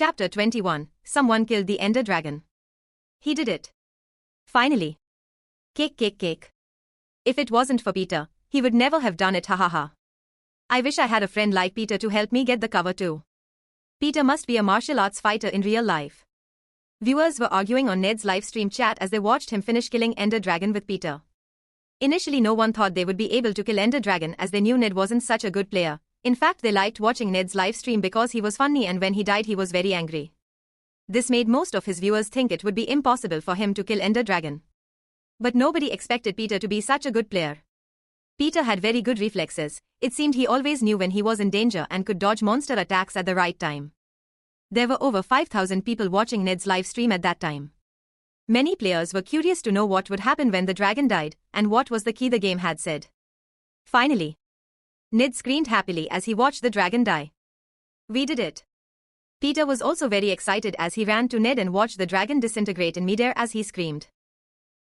Chapter 21. Someone killed the Ender Dragon. He did it. Finally. Cake. If it wasn't for Peter, he would never have done it, hahaha. I wish I had a friend like Peter to help me get the cover too. Peter must be a martial arts fighter in real life. Viewers were arguing on Ned's livestream chat as they watched him finish killing Ender Dragon with Peter. Initially no one thought they would be able to kill Ender Dragon as they knew Ned wasn't such a good player. In fact, they liked watching Ned's livestream because he was funny and when he died he was very angry. This made most of his viewers think it would be impossible for him to kill Ender Dragon. But nobody expected Peter to be such a good player. Peter had very good reflexes. It seemed he always knew when he was in danger and could dodge monster attacks at the right time. There were over 5,000 people watching Ned's livestream at that time. Many players were curious to know what would happen when the dragon died and what was the key the game had said. Finally, Ned screamed happily as he watched the dragon die. We did it. Peter was also very excited as he ran to Ned and watched the dragon disintegrate in midair as he screamed.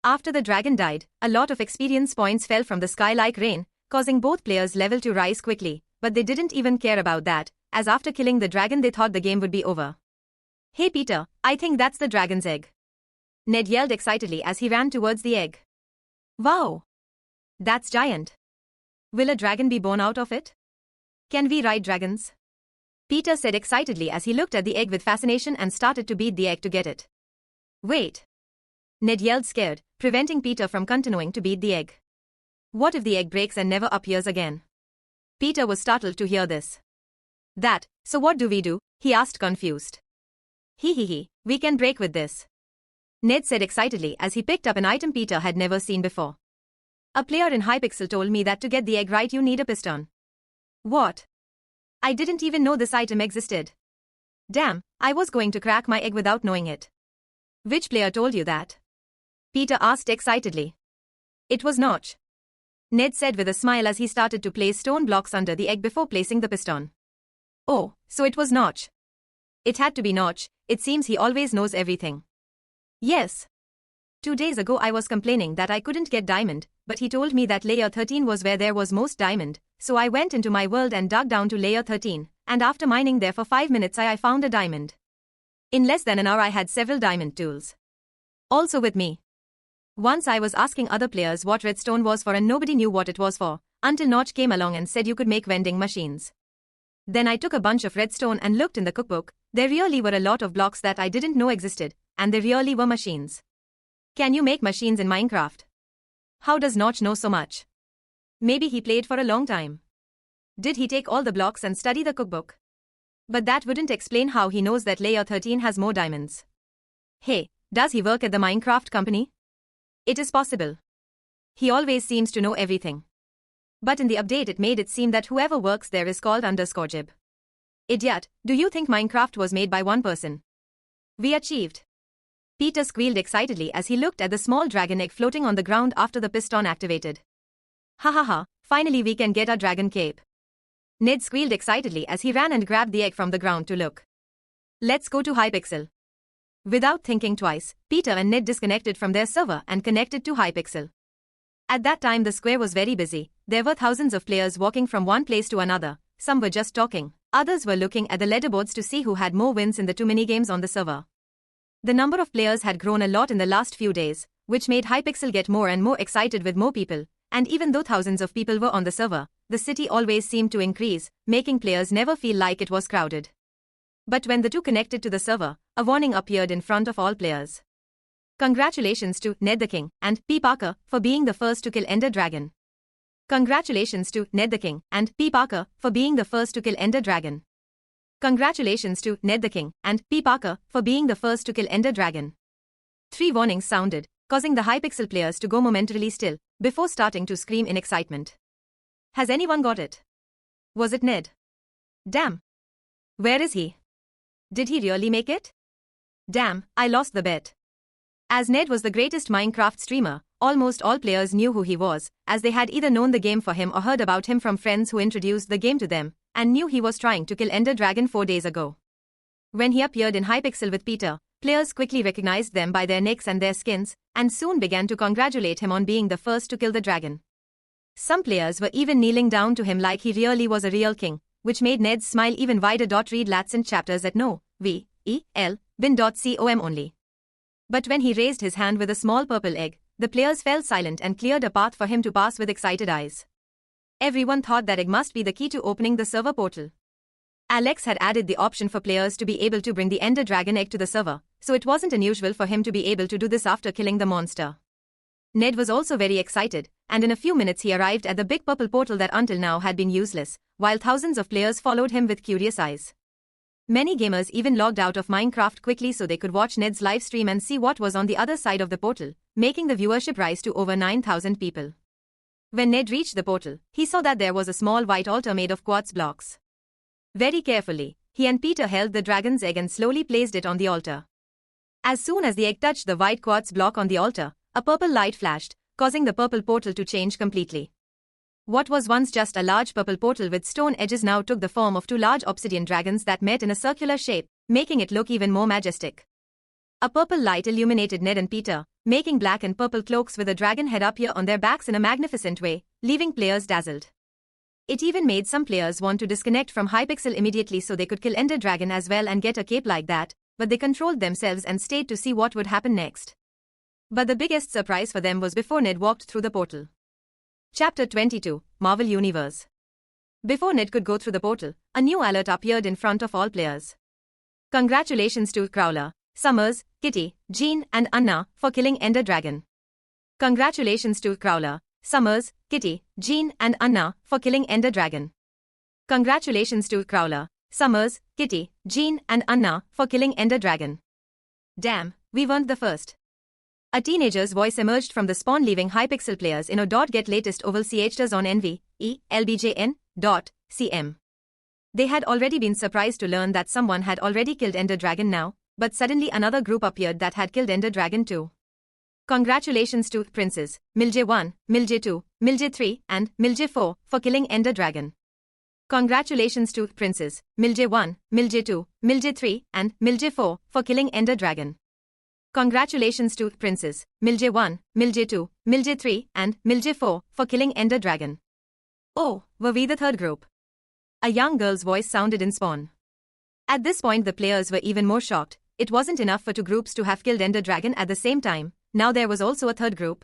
After the dragon died, a lot of experience points fell from the sky like rain, causing both players' level to rise quickly, but they didn't even care about that, as after killing the dragon they thought the game would be over. Hey Peter, I think that's the dragon's egg. Ned yelled excitedly as he ran towards the egg. Wow! That's giant. Will a dragon be born out of it? Can we ride dragons? Peter said excitedly as he looked at the egg with fascination and started to beat the egg to get it. Wait! Ned yelled scared, preventing Peter from continuing to beat the egg. What if the egg breaks and never appears again? Peter was startled to hear this. So what do we do? He asked confused. We can break with this. Ned said excitedly as he picked up an item Peter had never seen before. A player in Hypixel told me that to get the egg right you need a piston. What? I didn't even know this item existed. Damn, I was going to crack my egg without knowing it. Which player told you that? Peter asked excitedly. It was Notch. Ned said with a smile as he started to place stone blocks under the egg before placing the piston. Oh, so it was Notch. It had to be Notch, it seems he always knows everything. Yes. 2 days ago I was complaining that I couldn't get diamond, but he told me that layer 13 was where there was most diamond, so I went into my world and dug down to layer 13, and after mining there for 5 minutes I found a diamond. In less than an hour I had several diamond tools. Also with me. Once I was asking other players what redstone was for and nobody knew what it was for, until Notch came along and said you could make vending machines. Then I took a bunch of redstone and looked in the cookbook. There really were a lot of blocks that I didn't know existed, and they really were machines. Can you make machines in Minecraft? How does Notch know so much? Maybe he played for a long time. Did he take all the blocks and study the cookbook? But that wouldn't explain how he knows that layer 13 has more diamonds. Hey, does he work at the Minecraft company? It is possible. He always seems to know everything. But in the update it made it seem that whoever works there is called _Jib. Idiot, do you think Minecraft was made by one person? We achieved. Peter squealed excitedly as he looked at the small dragon egg floating on the ground after the piston activated. Ha, finally we can get our dragon cape. Ned squealed excitedly as he ran and grabbed the egg from the ground to look. Let's go to Hypixel. Without thinking twice, Peter and Ned disconnected from their server and connected to Hypixel. At that time the square was very busy. There were thousands of players walking from one place to another. Some were just talking, others were looking at the leaderboards to see who had more wins in the 2 minigames on the server. The number of players had grown a lot in the last few days, which made Hypixel get more and more excited with more people, and even though thousands of people were on the server, the city always seemed to increase, making players never feel like it was crowded. But when the two connected to the server, a warning appeared in front of all players. Congratulations to Ned the King and P. Parker for being the first to kill Ender Dragon. Congratulations to Ned the King and P. Parker for being the first to kill Ender Dragon. Congratulations to Ned the King and P. Parker for being the first to kill Ender Dragon. 3 warnings sounded, causing the Hypixel players to go momentarily still, before starting to scream in excitement. Has anyone got it? Was it Ned? Damn. Where is he? Did he really make it? Damn, I lost the bet. As Ned was the greatest Minecraft streamer, almost all players knew who he was, as they had either known the game for him or heard about him from friends who introduced the game to them, and knew he was trying to kill Ender Dragon 4 days ago. When he appeared in Hypixel with Peter, players quickly recognized them by their nicks and their skins, and soon began to congratulate him on being the first to kill the dragon. Some players were even kneeling down to him like he really was a real king, which made Ned's smile even wider. Read Latson chapters at no, we bin.com only. But when he raised his hand with a small purple egg, the players fell silent and cleared a path for him to pass with excited eyes. Everyone thought that egg must be the key to opening the server portal. Alex had added the option for players to be able to bring the Ender Dragon egg to the server, so it wasn't unusual for him to be able to do this after killing the monster. Ned was also very excited, and in a few minutes he arrived at the big purple portal that until now had been useless, while thousands of players followed him with curious eyes. Many gamers even logged out of Minecraft quickly so they could watch Ned's live stream and see what was on the other side of the portal, making the viewership rise to over 9,000 people. When Ned reached the portal, he saw that there was a small white altar made of quartz blocks. Very carefully, he and Peter held the dragon's egg and slowly placed it on the altar. As soon as the egg touched the white quartz block on the altar, a purple light flashed, causing the purple portal to change completely. What was once just a large purple portal with stone edges now took the form of two large obsidian dragons that met in a circular shape, making it look even more majestic. A purple light illuminated Ned and Peter, making black and purple cloaks with a dragon head appear on their backs in a magnificent way, leaving players dazzled. It even made some players want to disconnect from Hypixel immediately so they could kill Ender Dragon as well and get a cape like that, but they controlled themselves and stayed to see what would happen next. But the biggest surprise for them was before Ned walked through the portal. Chapter 22, Marvel Universe. Before Ned could go through the portal, a new alert appeared in front of all players. Congratulations to Crowler, Summers, Kitty, Jean and Anna for killing Ender Dragon. Congratulations to Crowler, Summers, Kitty, Jean and Anna for killing Ender Dragon. Congratulations to Crowler, Summers, Kitty, Jean and Anna for killing Ender Dragon. Damn, we weren't the first. A teenager's voice emerged from the spawn, leaving Hypixel players in .get latest oval chs on nv.elbjn.cm. They had already been surprised to learn that someone had already killed Ender Dragon now, but suddenly another group appeared that had killed Ender Dragon too. Congratulations to Princes, Milj1, Milj2, Milj3 and Milj4 for killing Ender Dragon. Congratulations to Princes, Milj1, Milj2, Milj3 and Milj4 for killing Ender Dragon. Congratulations to Princes, Milj1, Milj2, Milj3 and Milj4 for killing Ender Dragon. Oh, were we the third group? A young girl's voice sounded in spawn. At this point the players were even more shocked. It wasn't enough for two groups to have killed Ender Dragon at the same time, now there was also a third group.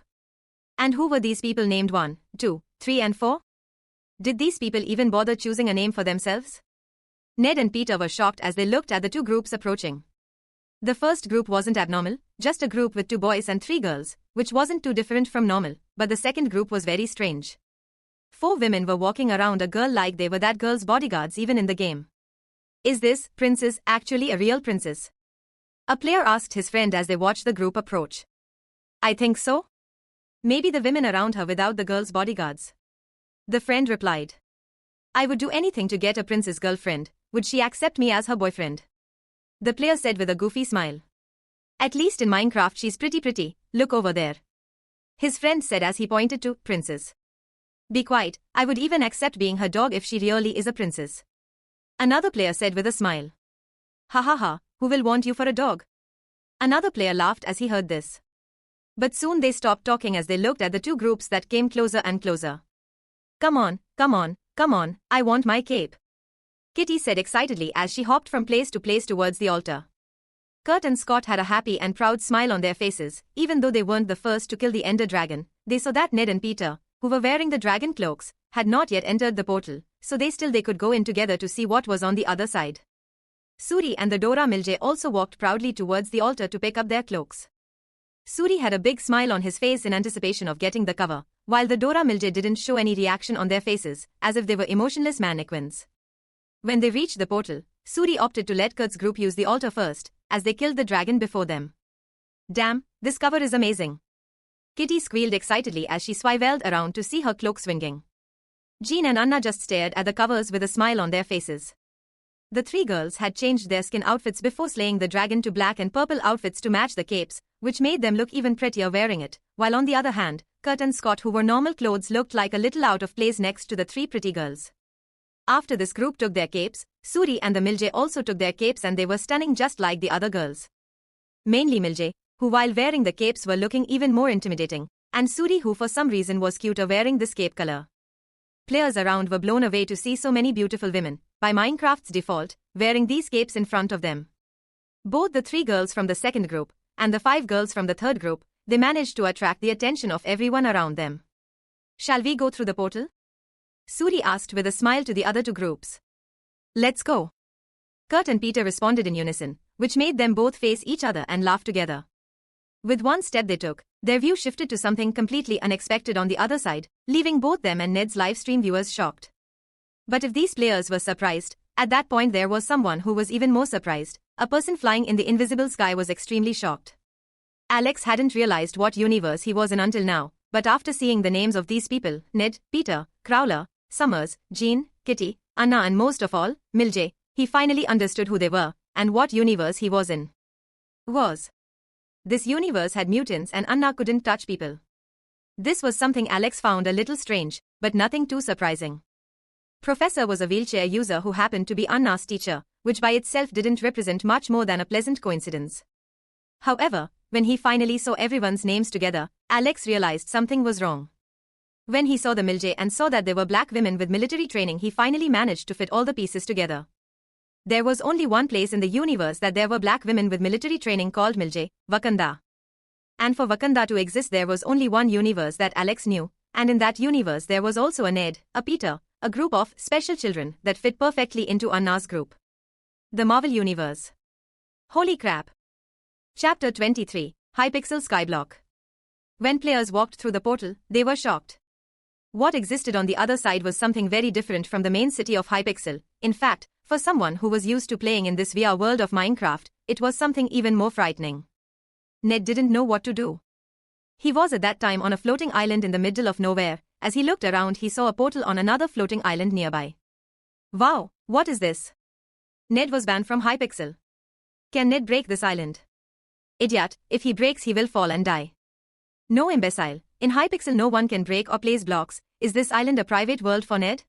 And who were these people named 1, 2, 3 and 4? Did these people even bother choosing a name for themselves? Ned and Peter were shocked as they looked at the two groups approaching. The first group wasn't abnormal, just a group with 2 boys and 3 girls, which wasn't too different from normal, but the second group was very strange. 4 women were walking around a girl like they were that girl's bodyguards even in the game. Is this princess actually a real princess? A player asked his friend as they watched the group approach. I think so. Maybe the women around her without the girl's bodyguards. The friend replied. I would do anything to get a princess girlfriend, would she accept me as her boyfriend? The player said with a goofy smile. At least in Minecraft she's pretty, look over there. His friend said as he pointed to Princess. Be quiet, I would even accept being her dog if she really is a princess. Another player said with a smile. Ha ha ha, who will want you for a dog? Another player laughed as he heard this. But soon they stopped talking as they looked at the two groups that came closer and closer. Come on, I want my cape. Kitty said excitedly as she hopped from place to place towards the altar. Kurt and Scott had a happy and proud smile on their faces, even though they weren't the first to kill the Ender Dragon. They saw that Ned and Peter, who were wearing the dragon cloaks, had not yet entered the portal, so they could go in together to see what was on the other side. Suri and the Dora Milaje also walked proudly towards the altar to pick up their cloaks. Suri had a big smile on his face in anticipation of getting the cover, while the Dora Milaje didn't show any reaction on their faces, as if they were emotionless mannequins. When they reached the portal, Suri opted to let Kurt's group use the altar first, as they killed the dragon before them. Damn, this cover is amazing. Kitty squealed excitedly as she swiveled around to see her cloak swinging. Jean and Anna just stared at the covers with a smile on their faces. The 3 girls had changed their skin outfits before slaying the dragon to black and purple outfits to match the capes, which made them look even prettier wearing it, while on the other hand, Kurt and Scott, who wore normal clothes, looked like a little out of place next to the 3 pretty girls. After this group took their capes, Suri and the Milaje also took their capes and they were stunning just like the other girls. Mainly Milaje, who while wearing the capes were looking even more intimidating, and Suri, who for some reason was cuter wearing this cape color. Players around were blown away to see so many beautiful women, by Minecraft's default, wearing these capes in front of them. Both the 3 girls from the second group and the 5 girls from the third group, they managed to attract the attention of everyone around them. Shall we go through the portal? Suri asked with a smile to the other 2 groups. Let's go. Kurt and Peter responded in unison, which made them both face each other and laugh together. With one step they took, their view shifted to something completely unexpected on the other side, leaving both them and Ned's livestream viewers shocked. But if these players were surprised, at that point there was someone who was even more surprised. A person flying in the invisible sky was extremely shocked. Alex hadn't realized what universe he was in until now, but after seeing the names of these people, Ned, Peter, Crowler, Summers, Jean, Kitty, Anna and most of all, Milje, he finally understood who they were, and what universe he was in. This universe had mutants and Anna couldn't touch people. This was something Alex found a little strange, but nothing too surprising. Professor was a wheelchair user who happened to be Anna's teacher, which by itself didn't represent much more than a pleasant coincidence. However, when he finally saw everyone's names together, Alex realized something was wrong. When he saw the Milje and saw that they were black women with military training, he finally managed to fit all the pieces together. There was only one place in the universe that there were black women with military training called Milje, Wakanda. And for Wakanda to exist there was only one universe that Alex knew, and in that universe there was also a Ned, a Peter, a group of special children that fit perfectly into Anna's group. The Marvel Universe. Holy crap! Chapter 23, Hypixel Skyblock. When players walked through the portal, they were shocked. What existed on the other side was something very different from the main city of Hypixel. In fact, for someone who was used to playing in this VR world of Minecraft, it was something even more frightening. Ned didn't know what to do. He was at that time on a floating island in the middle of nowhere. As he looked around, he saw a portal on another floating island nearby. Wow, what is this? Ned was banned from Hypixel. Can Ned break this island? Idiot, if he breaks he will fall and die. No, imbecile, in Hypixel no one can break or place blocks. Is this island a private world for Ned?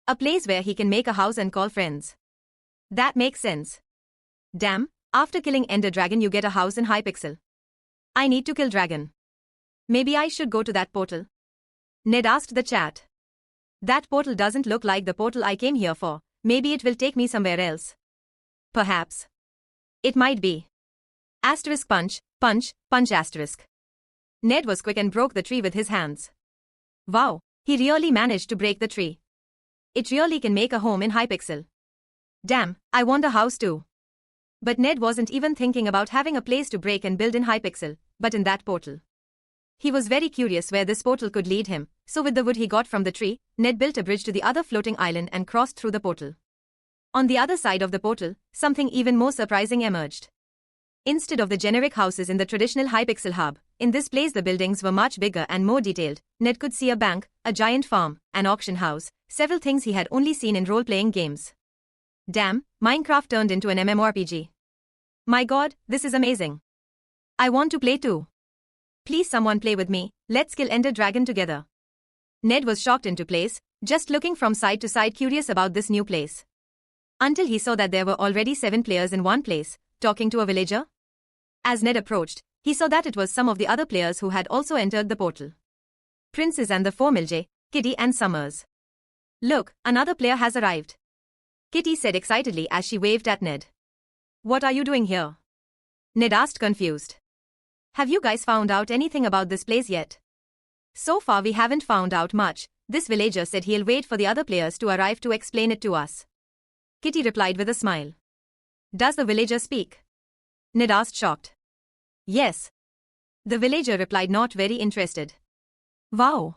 A place where he can make a house and call friends. That makes sense. Damn, after killing Ender Dragon you get a house in Hypixel. I need to kill Dragon. Maybe I should go to that portal? Ned asked the chat. That portal doesn't look like the portal I came here for. Maybe it will take me somewhere else. Perhaps. It might be. Asterisk punch, punch, punch asterisk. Ned was quick and broke the tree with his hands. Wow, he really managed to break the tree. It really can make a home in Hypixel. Damn, I want a house too. But Ned wasn't even thinking about having a place to break and build in Hypixel, but in that portal. He was very curious where this portal could lead him, so with the wood he got from the tree, Ned built a bridge to the other floating island and crossed through the portal. On the other side of the portal, something even more surprising emerged. Instead of the generic houses in the traditional Hypixel hub, in this place the buildings were much bigger and more detailed. Ned could see a bank, a giant farm, an auction house, several things he had only seen in role-playing games. Damn, Minecraft turned into an MMORPG. My god, this is amazing. I want to play too. Please someone play with me, let's kill Ender Dragon together. Ned was shocked into place, just looking from side to side curious about this new place. Until he saw that there were already 7 players in one place, talking to a villager. As Ned approached, he saw that it was some of the other players who had also entered the portal. Princess and the 4 Milje, Kitty and Summers. Look, another player has arrived. Kitty said excitedly as she waved at Ned. What are you doing here? Ned asked confused. Have you guys found out anything about this place yet? So far we haven't found out much. This villager said he'll wait for the other players to arrive to explain it to us. Kitty replied with a smile. Does the villager speak? Ned asked shocked. Yes. The villager replied not very interested. Wow.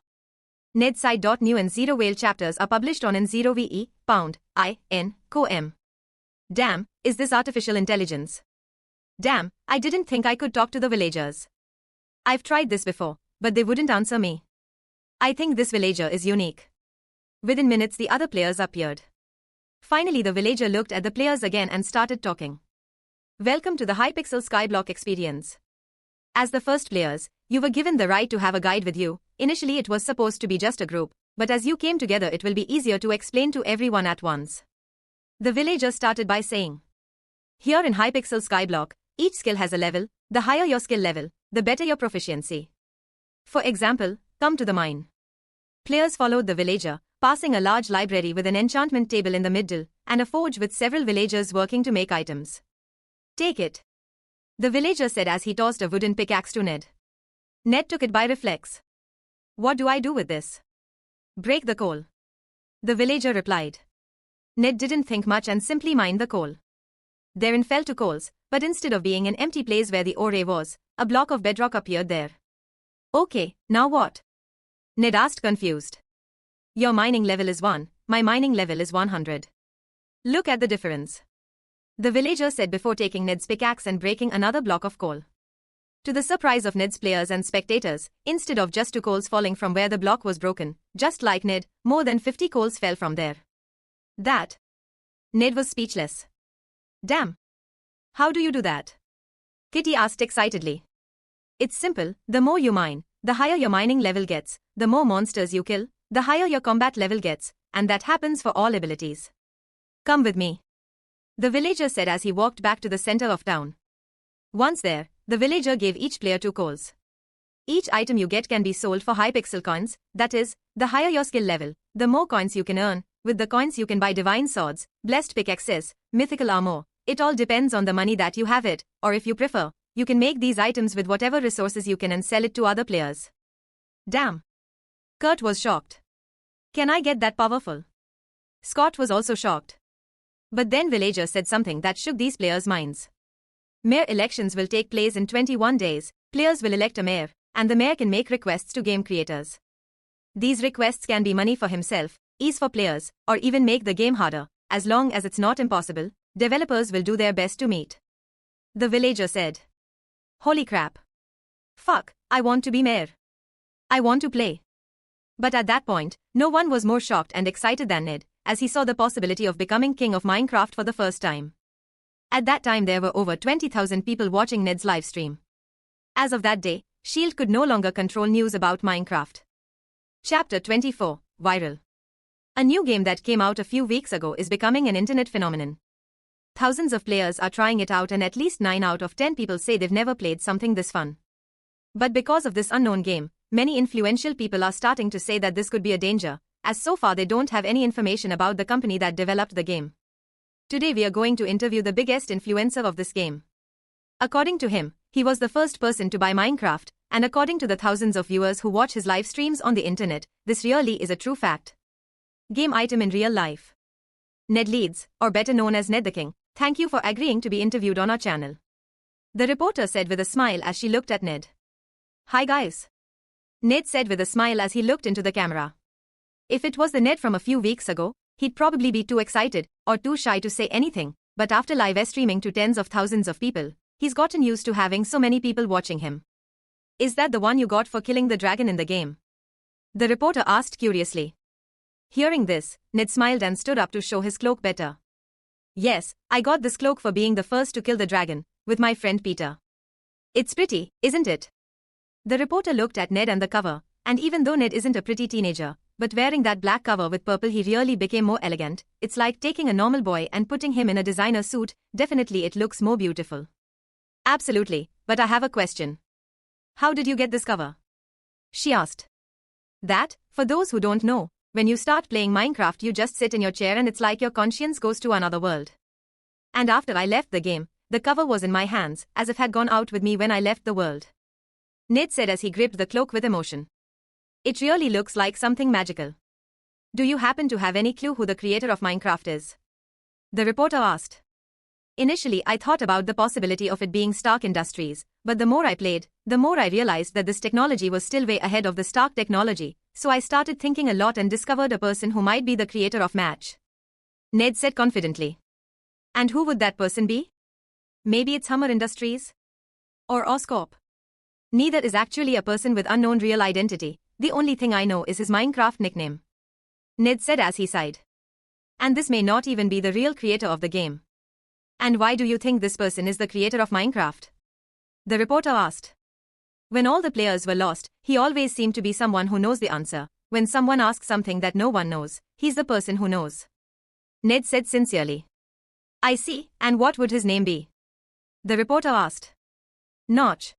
Ned sighed. New and Zero Whale chapters are published on N0VE, Pound, IN, COM. Damn, is this artificial intelligence? Damn, I didn't think I could talk to the villagers. I've tried this before, but they wouldn't answer me. I think this villager is unique. Within minutes the other players appeared. Finally the villager looked at the players again and started talking. Welcome to the Hypixel Skyblock experience. As the first players, you were given the right to have a guide with you. Initially it was supposed to be just a group, but as you came together it will be easier to explain to everyone at once. The villager started by saying. Here in Hypixel Skyblock, each skill has a level. The higher your skill level, the better your proficiency. For example, come to the mine. Players followed the villager, passing a large library with an enchantment table in the middle, and a forge with several villagers working to make items. Take it. The villager said as he tossed a wooden pickaxe to Ned. Ned took it by reflex. What do I do with this? Break the coal. The villager replied. Ned didn't think much and simply mined the coal. Therein fell 2 coals, but instead of being an empty place where the ore was, a block of bedrock appeared there. Okay, now what? Ned asked confused. Your mining level is 1, my mining level is 100. Look at the difference. The villager said before taking Ned's pickaxe and breaking another block of coal. To the surprise of Ned's players and spectators, instead of just 2 coals falling from where the block was broken, just like Ned, more than 50 coals fell from there. That. Ned was speechless. Damn. How do you do that? Kitty asked excitedly. It's simple, the more you mine, the higher your mining level gets, the more monsters you kill, the higher your combat level gets, and that happens for all abilities. Come with me. The villager said as he walked back to the center of town. Once there, the villager gave each player 2 coals. Each item you get can be sold for high pixel coins, that is, the higher your skill level, the more coins you can earn. With the coins you can buy divine swords, blessed pickaxes, mythical armor. It all depends on the money that you have it, or if you prefer, you can make these items with whatever resources you can and sell it to other players. Damn. Kurt was shocked. Can I get that powerful? Scott was also shocked. But then villager said something that shook these players' minds. Mayor elections will take place in 21 days, players will elect a mayor, and the mayor can make requests to game creators. These requests can be money for himself, ease for players, or even make the game harder. As long as it's not impossible, developers will do their best to meet. The villager said. Holy crap. Fuck, I want to be mayor. I want to play. But at that point, no one was more shocked and excited than Ned, as he saw the possibility of becoming king of Minecraft for the first time. At that time there were over 20,000 people watching Ned's livestream. As of that day, Shield could no longer control news about Minecraft. Chapter 24, Viral. A new game that came out a few weeks ago is becoming an internet phenomenon. Thousands of players are trying it out and at least 9 out of 10 people say they've never played something this fun. But because of this unknown game, many influential people are starting to say that this could be a danger, as so far they don't have any information about the company that developed the game. Today we are going to interview the biggest influencer of this game. According to him, he was the first person to buy Minecraft, and according to the thousands of viewers who watch his live streams on the internet, this really is a true fact. Game item in real life. Ned Leeds, or better known as Ned the King, thank you for agreeing to be interviewed on our channel. The reporter said with a smile as she looked at Ned. Hi guys. Ned said with a smile as he looked into the camera. If it was the Ned from a few weeks ago, he'd probably be too excited or too shy to say anything, but after live streaming to tens of thousands of people, he's gotten used to having so many people watching him. Is that the one you got for killing the dragon in the game? The reporter asked curiously. Hearing this, Ned smiled and stood up to show his cloak better. Yes, I got this cloak for being the first to kill the dragon, with my friend Peter. It's pretty, isn't it? The reporter looked at Ned and the cover, and even though Ned isn't a pretty teenager, but wearing that black cover with purple he really became more elegant. It's like taking a normal boy and putting him in a designer suit, definitely it looks more beautiful. Absolutely, but I have a question. How did you get this cover? She asked. That, for those who don't know, when you start playing Minecraft you just sit in your chair and it's like your conscience goes to another world. And after I left the game, the cover was in my hands, as if it had gone out with me when I left the world. Ned said as he gripped the cloak with emotion. It really looks like something magical. Do you happen to have any clue who the creator of Minecraft is? The reporter asked. Initially I thought about the possibility of it being Stark Industries, but the more I played, the more I realized that this technology was still way ahead of the Stark technology, so I started thinking a lot and discovered a person who might be the creator of Match. Ned said confidently. And who would that person be? Maybe it's Hummer Industries? Or Oscorp? Neither is actually a person with unknown real identity, the only thing I know is his Minecraft nickname. Ned said as he sighed. And this may not even be the real creator of the game. And why do you think this person is the creator of Minecraft? The reporter asked. When all the players were lost, he always seemed to be someone who knows the answer. When someone asks something that no one knows, he's the person who knows. Ned said sincerely. I see, and what would his name be? The reporter asked. Notch.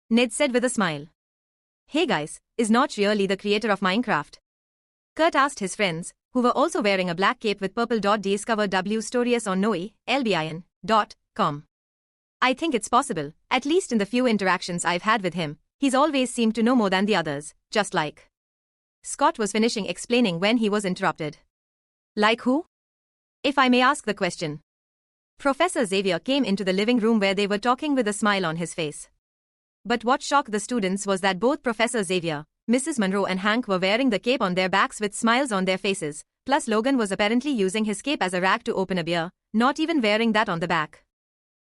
Ned said with a smile. Hey guys, is Notch really the creator of Minecraft? Kurt asked his friends, who were also wearing a black cape with purple. Discover W stories on noe.lbin.com. I think it's possible, at least in the few interactions I've had with him, he's always seemed to know more than the others, just like. Scott was finishing explaining when he was interrupted. Like who? If I may ask the question. Professor Xavier came into the living room where they were talking with a smile on his face. But what shocked the students was that both Professor Xavier, Mrs. Monroe and Hank were wearing the cape on their backs with smiles on their faces, plus Logan was apparently using his cape as a rag to open a beer, not even wearing that on the back.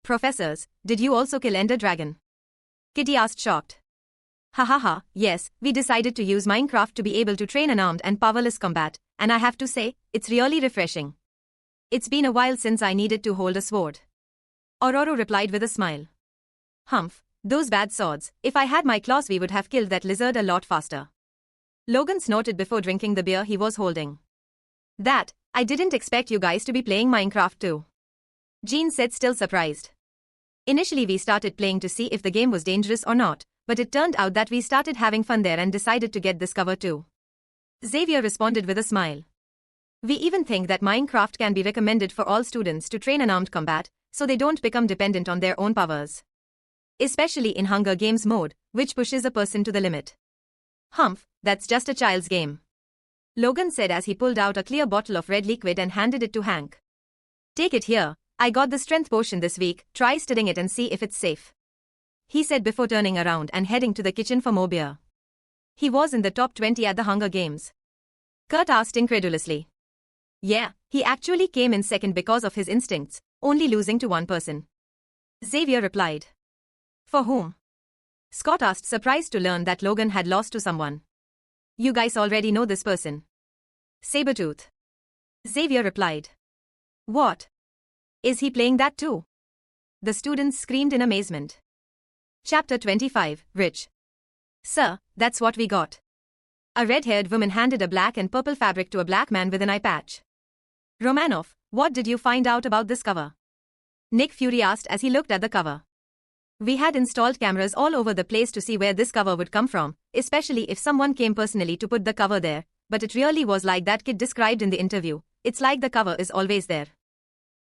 Professors, did you also kill Ender Dragon? Kitty asked shocked. Ha ha ha, yes, we decided to use Minecraft to be able to train unarmed and powerless combat, and I have to say, it's really refreshing. It's been a while since I needed to hold a sword. Aurora replied with a smile. Humph, those bad swords, if I had my claws we would have killed that lizard a lot faster. Logan snorted before drinking the beer he was holding. That, I didn't expect you guys to be playing Minecraft too. Jean said, still surprised. Initially we started playing to see if the game was dangerous or not, but it turned out that we started having fun there and decided to get this cover too. Xavier responded with a smile. We even think that Minecraft can be recommended for all students to train unarmed combat, so they don't become dependent on their own powers. Especially in Hunger Games mode, which pushes a person to the limit. Humph, that's just a child's game. Logan said as he pulled out a clear bottle of red liquid and handed it to Hank. Take it here, I got the strength potion this week, try stirring it and see if it's safe. He said before turning around and heading to the kitchen for more beer. He was in the top 20 at the Hunger Games. Kurt asked incredulously. Yeah, he actually came in second because of his instincts, only losing to one person. Xavier replied. For whom? Scott asked, surprised to learn that Logan had lost to someone. You guys already know this person. Sabretooth. Xavier replied. What? Is he playing that too? The students screamed in amazement. Chapter 25, Rich. Sir, that's what we got. A red-haired woman handed a black and purple fabric to a black man with an eye patch. Romanov, what did you find out about this cover? Nick Fury asked as he looked at the cover. We had installed cameras all over the place to see where this cover would come from, especially if someone came personally to put the cover there, but it really was like that kid described in the interview, it's like the cover is always there.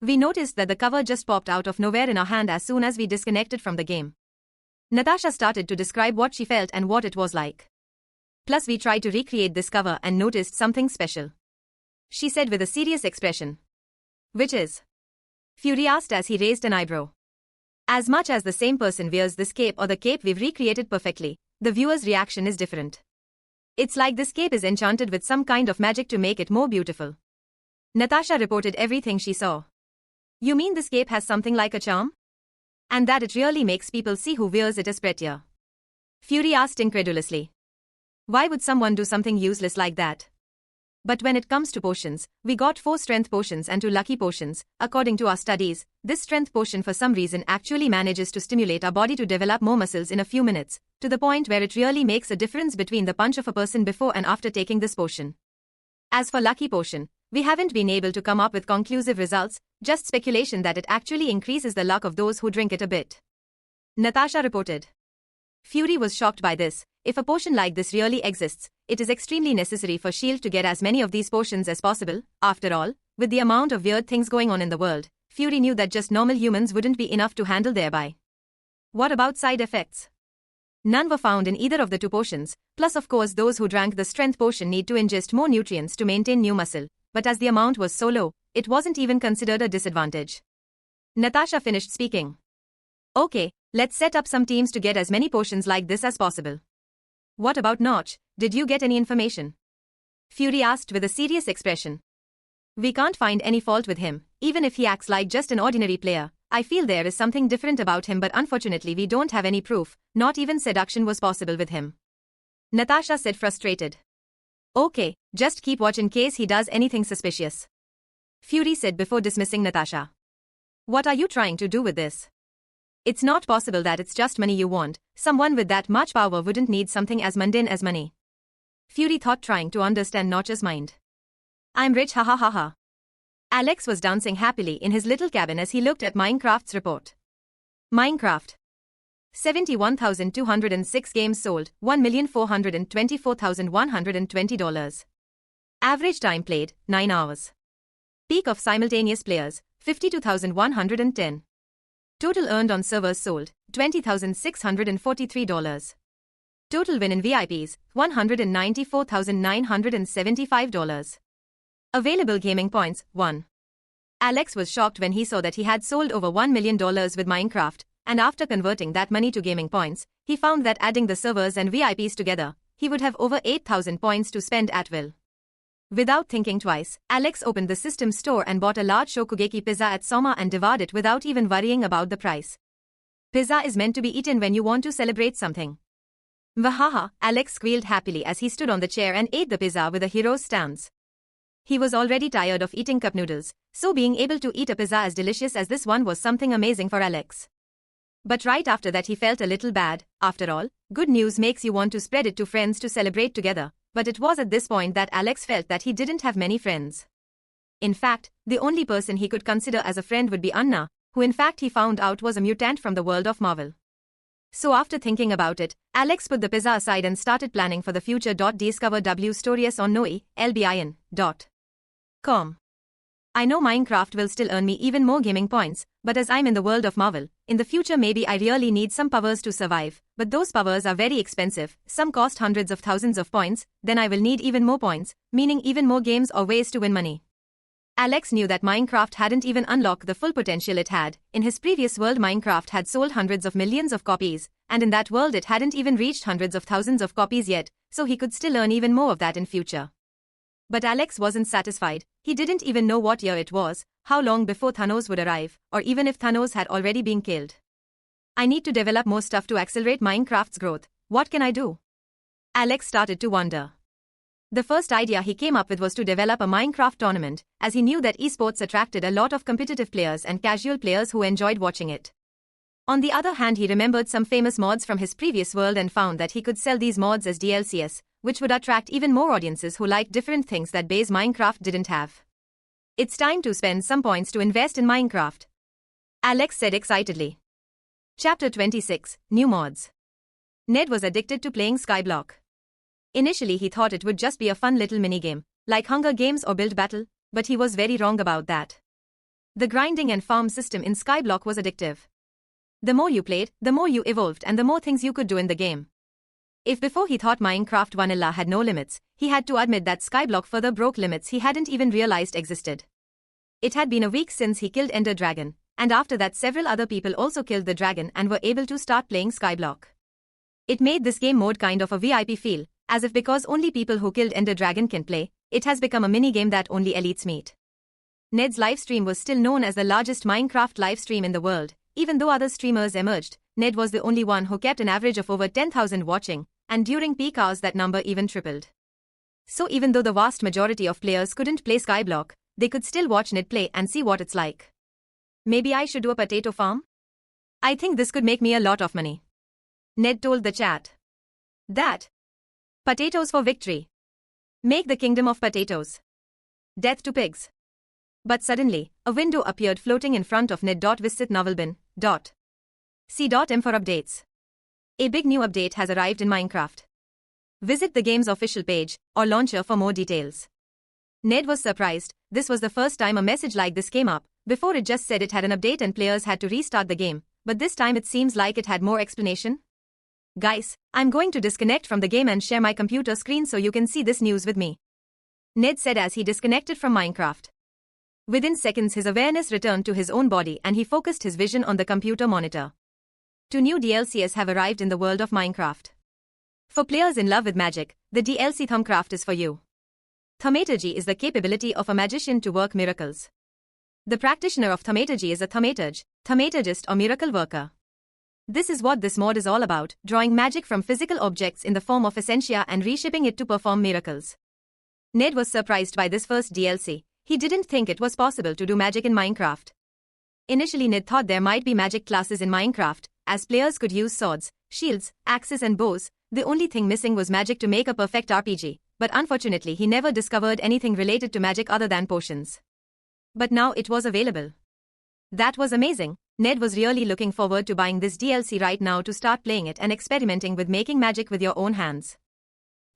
We noticed that the cover just popped out of nowhere in our hand as soon as we disconnected from the game. Natasha started to describe what she felt and what it was like. Plus we tried to recreate this cover and noticed something special. She said with a serious expression. Which is? Fury asked as he raised an eyebrow. As much as the same person wears this cape or the cape we've recreated perfectly, the viewer's reaction is different. It's like this cape is enchanted with some kind of magic to make it more beautiful. Natasha reported everything she saw. You mean this cape has something like a charm? And that it really makes people see who wears it as prettier? Fury asked incredulously. Why would someone do something useless like that? But when it comes to potions, we got 4 strength potions and 2 lucky potions. According to our studies, this strength potion for some reason actually manages to stimulate our body to develop more muscles in a few minutes, to the point where it really makes a difference between the punch of a person before and after taking this potion. As for lucky potion, we haven't been able to come up with conclusive results, just speculation that it actually increases the luck of those who drink it a bit. Natasha reported. Fury was shocked by this. If a potion like this really exists, it is extremely necessary for S.H.I.E.L.D. to get as many of these potions as possible. After all, with the amount of weird things going on in the world, Fury knew that just normal humans wouldn't be enough to handle thereby. What about side effects? None were found in either of the 2 potions, plus of course those who drank the strength potion need to ingest more nutrients to maintain new muscle, but as the amount was so low, it wasn't even considered a disadvantage. Natasha finished speaking. Okay, let's set up some teams to get as many potions like this as possible. What about Notch, did you get any information? Fury asked with a serious expression. We can't find any fault with him, even if he acts like just an ordinary player. I feel there is something different about him, but unfortunately we don't have any proof, not even seduction was possible with him. Natasha said, frustrated. Okay, just keep watch in case he does anything suspicious. Fury said before dismissing Natasha. What are you trying to do with this? It's not possible that it's just money you want. Someone with that much power wouldn't need something as mundane as money. Fury thought, trying to understand Notch's mind. I'm rich, ha ha ha ha. Alex was dancing happily in his little cabin as he looked at Minecraft's report. Minecraft. 71,206 games sold, $1,424,120. Average time played, 9 hours. Peak of simultaneous players, 52,110. Total earned on servers sold, $20,643. Total win in VIPs, $194,975. Available gaming points, 1. Alex was shocked when he saw that he had sold over $1 million with Minecraft, and after converting that money to gaming points, he found that adding the servers and VIPs together, he would have over 8,000 points to spend at will. Without thinking twice, Alex opened the system store and bought a large shokugeki pizza at Soma and devoured it without even worrying about the price. Pizza is meant to be eaten when you want to celebrate something. Wahaha, Alex squealed happily as he stood on the chair and ate the pizza with a hero's stance. He was already tired of eating cup noodles, so being able to eat a pizza as delicious as this one was something amazing for Alex. But right after that he felt a little bad. After all, good news makes you want to spread it to friends to celebrate together, but it was at this point that Alex felt that he didn't have many friends. In fact, the only person he could consider as a friend would be Anna, who in fact he found out was a mutant from the world of Marvel. So after thinking about it, Alex put the pizza aside and started planning for the future. Discover W stories on noe.lbin.com. I know Minecraft will still earn me even more gaming points, but as I'm in the world of Marvel, in the future maybe I really need some powers to survive, but those powers are very expensive, some cost hundreds of thousands of points, then I will need even more points, meaning even more games or ways to win money. Alex knew that Minecraft hadn't even unlocked the full potential it had. In his previous world Minecraft had sold hundreds of millions of copies, and in that world it hadn't even reached hundreds of thousands of copies yet, so he could still earn even more of that in future. But Alex wasn't satisfied. He didn't even know what year it was, how long before Thanos would arrive, or even if Thanos had already been killed. I need to develop more stuff to accelerate Minecraft's growth. What can I do? Alex started to wonder. The first idea he came up with was to develop a Minecraft tournament, as he knew that esports attracted a lot of competitive players and casual players who enjoyed watching it. On the other hand, he remembered some famous mods from his previous world and found that he could sell these mods as DLCs, which would attract even more audiences who liked different things that base Minecraft didn't have. It's time to spend some points to invest in Minecraft, Alex said excitedly. Chapter 26, New Mods. Ned was addicted to playing Skyblock. Initially he thought it would just be a fun little minigame, like Hunger Games or Build Battle, but he was very wrong about that. The grinding and farm system in Skyblock was addictive. The more you played, the more you evolved and the more things you could do in the game. If before he thought Minecraft Vanilla had no limits, he had to admit that Skyblock further broke limits he hadn't even realized existed. It had been a week since he killed Ender Dragon, and after that several other people also killed the dragon and were able to start playing Skyblock. It made this game mode kind of a VIP feel, as if because only people who killed Ender Dragon can play, it has become a mini-game that only elites meet. Ned's livestream was still known as the largest Minecraft livestream in the world. Even though other streamers emerged, Ned was the only one who kept an average of over 10,000 watching, and during peak hours that number even tripled. So even though the vast majority of players couldn't play Skyblock, they could still watch Ned play and see what it's like. Maybe I should do a potato farm? I think this could make me a lot of money, Ned told the chat. That. Potatoes for victory. Make the kingdom of potatoes. Death to pigs. But suddenly, a window appeared floating in front of Ned. Visit Novelbin. C.M for updates. A big new update has arrived in Minecraft. Visit the game's official page or launcher for more details. Ned was surprised. This was the first time a message like this came up. Before it just said it had an update and players had to restart the game, but this time it seems like it had more explanation. Guys, I'm going to disconnect from the game and share my computer screen so you can see this news with me, Ned said as he disconnected from Minecraft. Within seconds his awareness returned to his own body and he focused his vision on the computer monitor. 2 new DLCs have arrived in the world of Minecraft. For players in love with magic, the DLC Thumbcraft is for you. Thaumaturgy is the capability of a magician to work miracles. The practitioner of thaumaturgy is a thaumaturge, thaumaturgist or miracle worker. This is what this mod is all about, drawing magic from physical objects in the form of essentia and reshaping it to perform miracles. Ned was surprised by this first DLC. He didn't think it was possible to do magic in Minecraft. Initially Ned thought there might be magic classes in Minecraft, as players could use swords, shields, axes and bows. The only thing missing was magic to make a perfect RPG, but unfortunately he never discovered anything related to magic other than potions. But now it was available. That was amazing. Ned was really looking forward to buying this DLC right now to start playing it and experimenting with making magic with your own hands.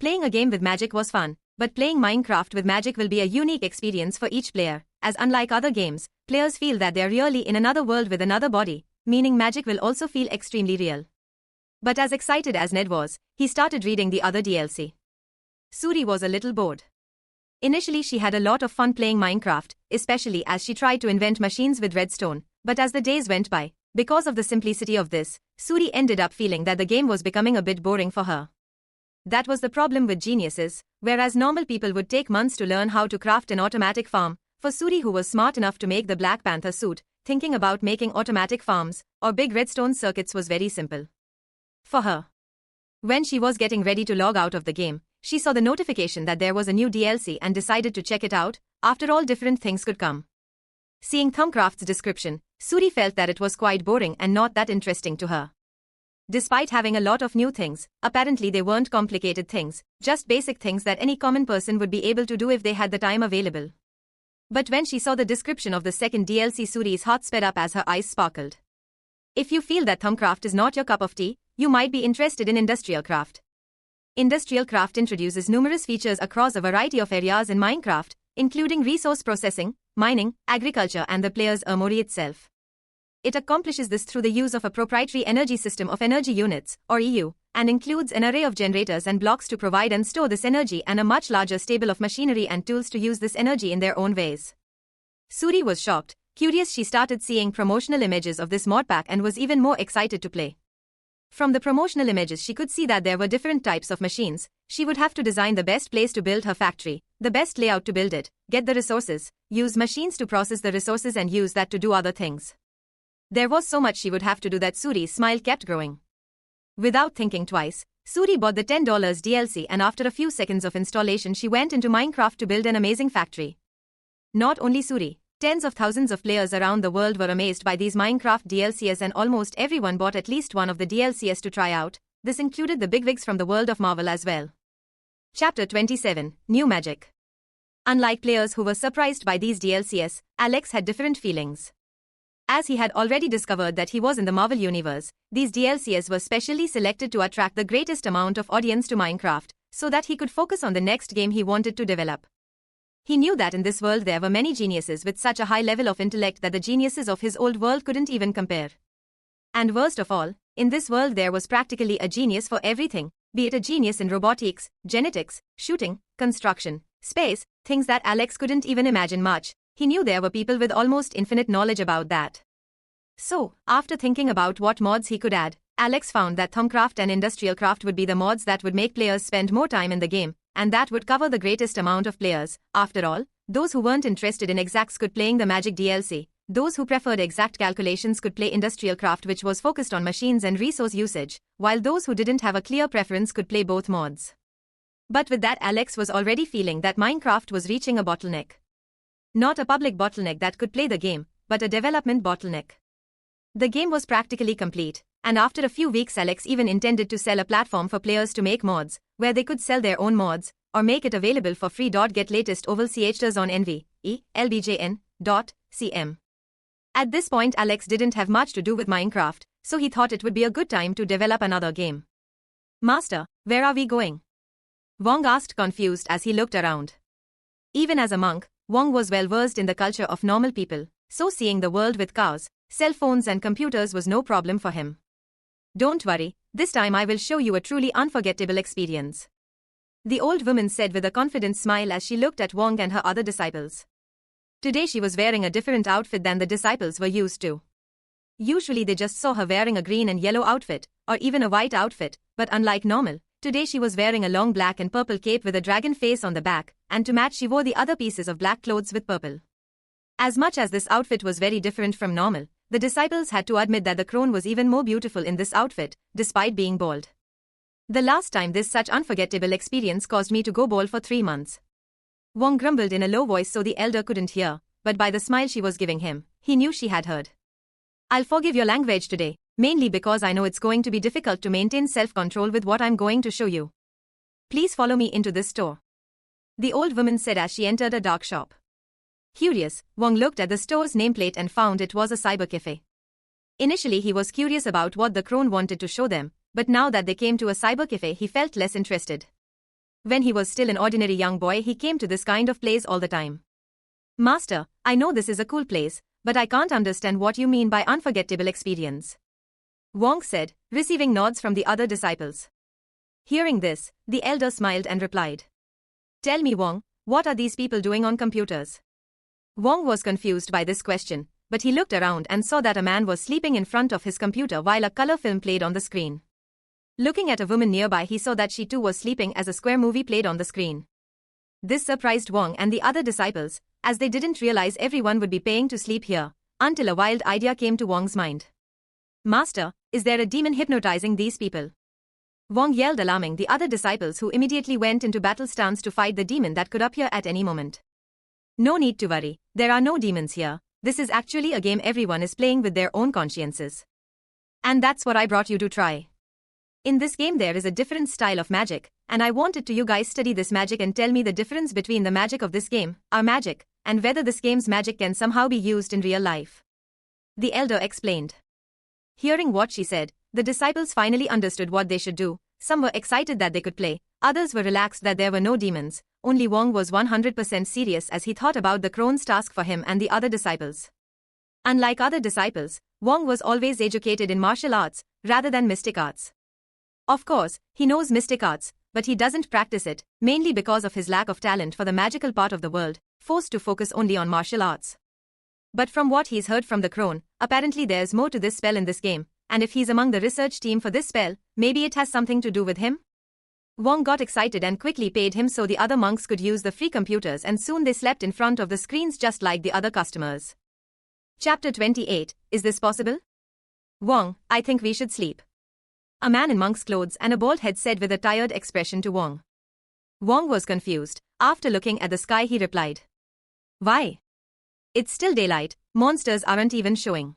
Playing a game with magic was fun, but playing Minecraft with magic will be a unique experience for each player, as unlike other games, players feel that they're really in another world with another body, meaning magic will also feel extremely real. But as excited as Ned was, he started reading the other DLC. Suri was a little bored. Initially she had a lot of fun playing Minecraft, especially as she tried to invent machines with redstone, but as the days went by, because of the simplicity of this, Suri ended up feeling that the game was becoming a bit boring for her. That was the problem with geniuses, whereas normal people would take months to learn how to craft an automatic farm. For Suri, who was smart enough to make the Black Panther suit, thinking about making automatic farms or big redstone circuits was very simple. For her. When she was getting ready to log out of the game, she saw the notification that there was a new DLC and decided to check it out. After all, different things could come. Seeing Thumbcraft's description, Suri felt that it was quite boring and not that interesting to her. Despite having a lot of new things, apparently they weren't complicated things, just basic things that any common person would be able to do if they had the time available. But when she saw the description of the second DLC, Suri's heart sped up as her eyes sparkled. If you feel that Thumbcraft is not your cup of tea, you might be interested in Industrial Craft. Industrial Craft introduces numerous features across a variety of areas in Minecraft, including resource processing, mining, agriculture and the player's armory itself. It accomplishes this through the use of a proprietary energy system of energy units, or EU, and includes an array of generators and blocks to provide and store this energy and a much larger stable of machinery and tools to use this energy in their own ways. Suri was shocked. Curious, she started seeing promotional images of this mod pack and was even more excited to play. From the promotional images she could see that there were different types of machines. She would have to design the best place to build her factory, the best layout to build it, get the resources, use machines to process the resources and use that to do other things. There was so much she would have to do that Suri's smile kept growing. Without thinking twice, Suri bought the $10 DLC and after a few seconds of installation she went into Minecraft to build an amazing factory. Not only Suri, tens of thousands of players around the world were amazed by these Minecraft DLCs and almost everyone bought at least one of the DLCs to try out. This included the bigwigs from the world of Marvel as well. Chapter 27, New Magic. Unlike players who were surprised by these DLCs, Alex had different feelings. As he had already discovered that he was in the Marvel universe, these DLCs were specially selected to attract the greatest amount of audience to Minecraft, so that he could focus on the next game he wanted to develop. He knew that in this world there were many geniuses with such a high level of intellect that the geniuses of his old world couldn't even compare. And worst of all, in this world there was practically a genius for everything, be it a genius in robotics, genetics, shooting, construction, space, things that Alex couldn't even imagine much. He knew there were people with almost infinite knowledge about that. So, after thinking about what mods he could add, Alex found that Thumbcraft and Industrial Craft would be the mods that would make players spend more time in the game, and that would cover the greatest amount of players. After all, those who weren't interested in exacts could playing the Magic DLC. Those who preferred exact calculations could play Industrial Craft, which was focused on machines and resource usage, while those who didn't have a clear preference could play both mods. But with that, Alex was already feeling that Minecraft was reaching a bottleneck. Not a public bottleneck that could play the game, but a development bottleneck. The game was practically complete, and after a few weeks Alex even intended to sell a platform for players to make mods, where they could sell their own mods, or make it available for free. Get latest oval chers on nv.elbjn.cm. At this point Alex didn't have much to do with Minecraft, so he thought it would be a good time to develop another game. Master, where are we going? Wong asked, confused as he looked around. Even as a monk, Wong was well versed in the culture of normal people, so seeing the world with cars, cell phones and computers was no problem for him. Don't worry, this time I will show you a truly unforgettable experience. The old woman said with a confident smile as she looked at Wong and her other disciples. Today she was wearing a different outfit than the disciples were used to. Usually they just saw her wearing a green and yellow outfit, or even a white outfit, but unlike normal, today she was wearing a long black and purple cape with a dragon face on the back, and to match she wore the other pieces of black clothes with purple. As much as this outfit was very different from normal, the disciples had to admit that the crone was even more beautiful in this outfit, despite being bald. The last time this such unforgettable experience caused me to go bald for 3 months. Wong grumbled in a low voice so the elder couldn't hear, but by the smile she was giving him, he knew she had heard. I'll forgive your language today, mainly because I know it's going to be difficult to maintain self-control with what I'm going to show you. Please follow me into this store. The old woman said as she entered a dark shop. Curious, Wong looked at the store's nameplate and found it was a cyber cafe. Initially he was curious about what the crone wanted to show them, but now that they came to a cyber cafe he felt less interested. When he was still an ordinary young boy he came to this kind of place all the time. Master, I know this is a cool place, but I can't understand what you mean by unforgettable experience. Wong said, receiving nods from the other disciples. Hearing this, the elder smiled and replied. Tell me, Wong, what are these people doing on computers? Wong was confused by this question, but he looked around and saw that a man was sleeping in front of his computer while a color film played on the screen. Looking at a woman nearby, he saw that she too was sleeping as a square movie played on the screen. This surprised Wong and the other disciples, as they didn't realize everyone would be paying to sleep here, until a wild idea came to Wong's mind. Master, is there a demon hypnotizing these people? Wong yelled, alarming the other disciples, who immediately went into battle stance to fight the demon that could appear at any moment. No need to worry, there are no demons here. This is actually a game everyone is playing with their own consciences. And that's what I brought you to try. In this game there is a different style of magic, and I wanted to you guys study this magic and tell me the difference between the magic of this game, our magic, and whether this game's magic can somehow be used in real life. The elder explained. Hearing what she said, the disciples finally understood what they should do. Some were excited that they could play, others were relaxed that there were no demons. Only Wong was 100% serious as he thought about the crone's task for him and the other disciples. Unlike other disciples, Wong was always educated in martial arts, rather than mystic arts. Of course, he knows mystic arts, but he doesn't practice it, mainly because of his lack of talent for the magical part of the world, forced to focus only on martial arts. But from what he's heard from the crone, apparently there's more to this spell in this game, and if he's among the research team for this spell, maybe it has something to do with him? Wong got excited and quickly paid him so the other monks could use the free computers, and soon they slept in front of the screens just like the other customers. Chapter 28, Is this possible? Wong, I think we should sleep. A man in monk's clothes and a bald head said with a tired expression to Wong. Wong was confused. After looking at the sky, he replied. Why? It's still daylight, monsters aren't even showing.